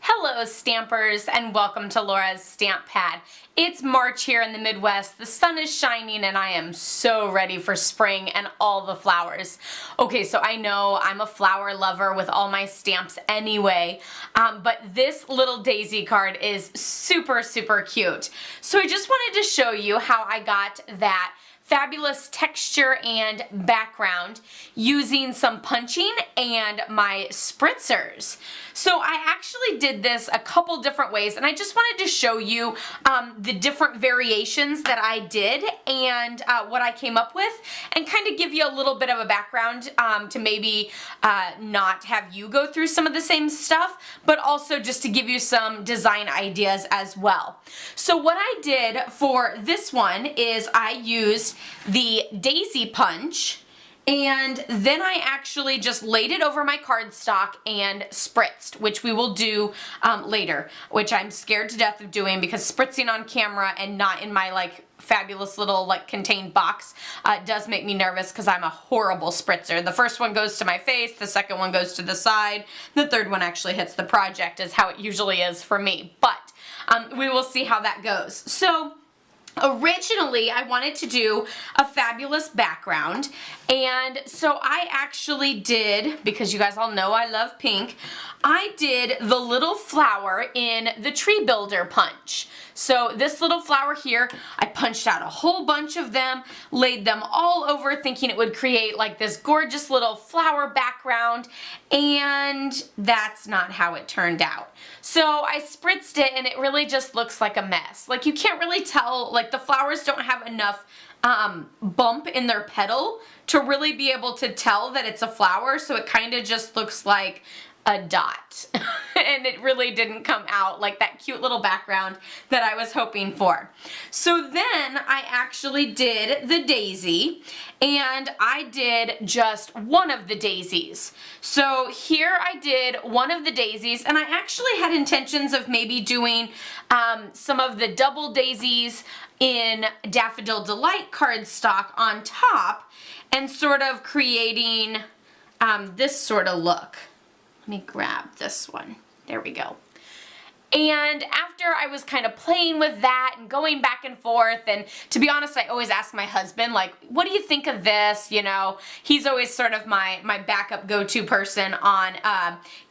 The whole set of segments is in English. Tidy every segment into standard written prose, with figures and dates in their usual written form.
Hello Stampers and welcome to Laura's Stamp Pad. It's March here in the Midwest, the sun is shining and I am so ready for spring and all the flowers. Okay, so I know I'm a flower lover with all my stamps anyway, but this little daisy card is super cute. So I just wanted to show you how I got that fabulous texture and background using some punching and my spritzers. So I actually did this a couple different ways and I just wanted to show you the different variations that I did and what I came up with and kind of give you a little bit of a background to maybe not have you go through some of the same stuff, but also just to give you some design ideas as well. So what I did for this one is I used the Daisy Punch, and then I actually just laid it over my cardstock and spritzed, which we will do later, which I'm scared to death of doing because spritzing on camera and not in my fabulous little contained box does make me nervous because I'm a horrible spritzer. The first one goes to my face, the second one goes to the side, the third one actually hits the project is how it usually is for me, but we will see how that goes. So originally, I wanted to do a fabulous background, and so I actually did, because you guys all know I love pink, I did the little flower in the tree builder punch. So this little flower here, I punched out a whole bunch of them, laid them all over thinking it would create this gorgeous little flower background, and that's not how it turned out. So I spritzed it and it really just looks like a mess. You can't really tell, the flowers don't have enough bump in their petal to really be able to tell that it's a flower, so it kind of just looks like a dot and it really didn't come out like that cute little background that I was hoping for. So then I actually did the daisy, and I did just one of the daisies. So here I did one of the daisies, and I actually had intentions of maybe doing some of the double daisies in Daffodil Delight cardstock on top and sort of creating this sort of look. Let me grab this one. There we go. And after I was kind of playing with that and going back and forth, and to be honest, I always ask my husband, what do you think of this? You know, he's always sort of my backup go-to person on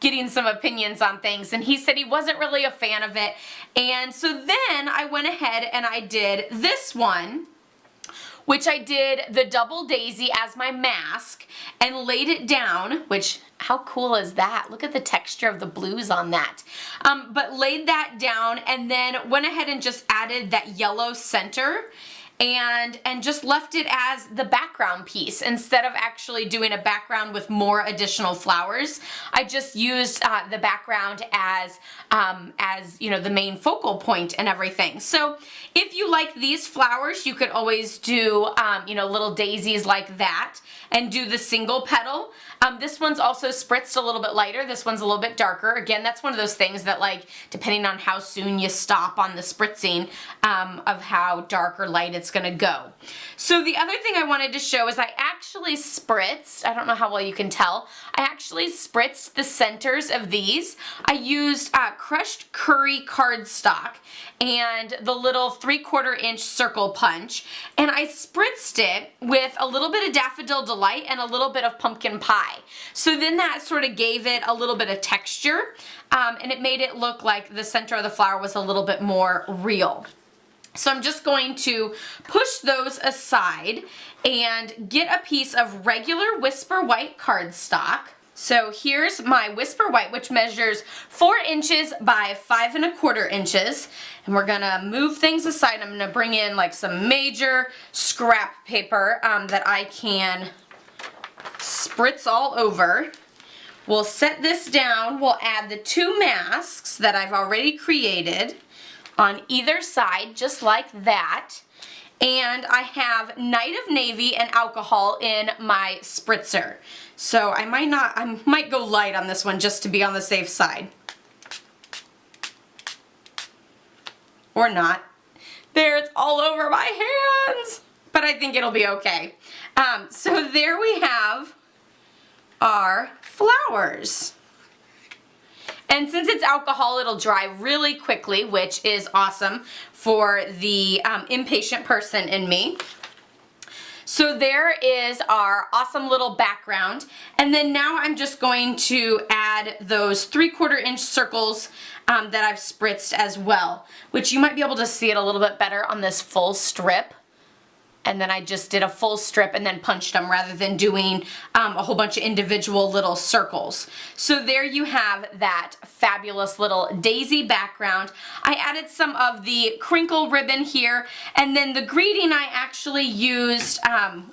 getting some opinions on things, and he said he wasn't really a fan of it. And so then I went ahead and I did this one, which I did the double daisy as my mask and laid it down, which, how cool is that? Look at the texture of the blues on that. But laid that down and then went ahead and just added that yellow center and just left it as the background piece instead of actually doing a background with more additional flowers. I just used the background as you know, the main focal point and everything. So if you like these flowers, you could always do you know, little daisies like that and do the single petal. This one's also spritzed a little bit lighter. This one's a little bit darker. Again, that's one of those things that depending on how soon you stop on the spritzing of how dark or light it's gonna go. So the other thing I wanted to show is I actually spritzed, I don't know how well you can tell, I actually spritzed the centers of these. I used crushed curry cardstock and the little 3/4 inch circle punch, and I spritzed it with a little bit of Daffodil Delight and a little bit of pumpkin pie. So then that sort of gave it a little bit of texture, and it made it look like the center of the flower was a little bit more real. So I'm just going to push those aside and get a piece of regular Whisper White cardstock. So here's my Whisper White, which measures 4 inches by 5 1/4 inches. And we're gonna move things aside. I'm gonna bring in some major scrap paper that I can spritz all over. We'll set this down. We'll add the 2 masks that I've already created on either side, just like that. And I have Night of Navy and alcohol in my spritzer. So I might go light on this one just to be on the safe side. Or not. There, it's all over my hands. But I think it'll be okay. So there we have our flowers. And since it's alcohol, it'll dry really quickly, which is awesome for the impatient person in me. So there is our awesome little background. And then now I'm just going to add those 3/4 inch circles that I've spritzed as well, which you might be able to see it a little bit better on this full strip. And then I just did a full strip and then punched them rather than doing a whole bunch of individual little circles. So there you have that fabulous little daisy background. I added some of the crinkle ribbon here, and then the greeting I actually used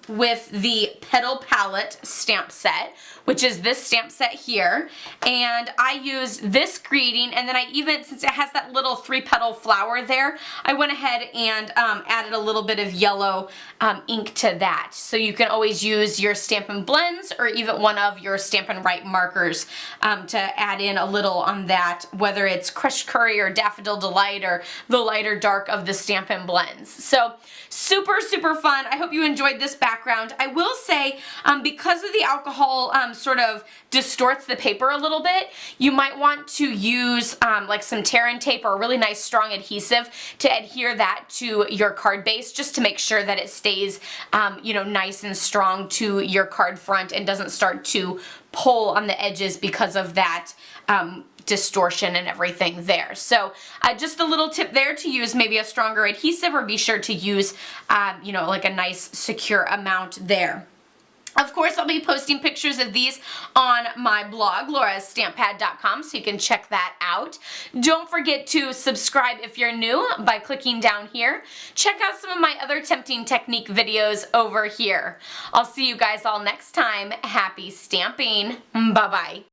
with the Petal palette stamp set, which is this stamp set here. And I used this greeting, and then I even, since it has that little 3-petal flower there, I went ahead and added a little bit of yellow ink to that. So you can always use your Stampin' Blends or even one of your Stampin' Write markers to add in a little on that, whether it's Crushed Curry or Daffodil Delight or the lighter dark of the Stampin' Blends. So super, super fun. I hope you enjoyed this background. I will say, because of the alcohol sort of distorts the paper a little bit, you might want to use like some tear and tape or a really nice strong adhesive to adhere that to your card base, just to make sure that it stays you know, nice and strong to your card front and doesn't start to pull on the edges because of that distortion and everything there. So just a little tip there to use maybe a stronger adhesive, or be sure to use you know, like a nice secure amount there. Of course, I'll be posting pictures of these on my blog, laurastamppad.com, so you can check that out. Don't forget to subscribe if you're new by clicking down here. Check out some of my other tempting technique videos over here. I'll see you guys all next time. Happy stamping. Bye-bye.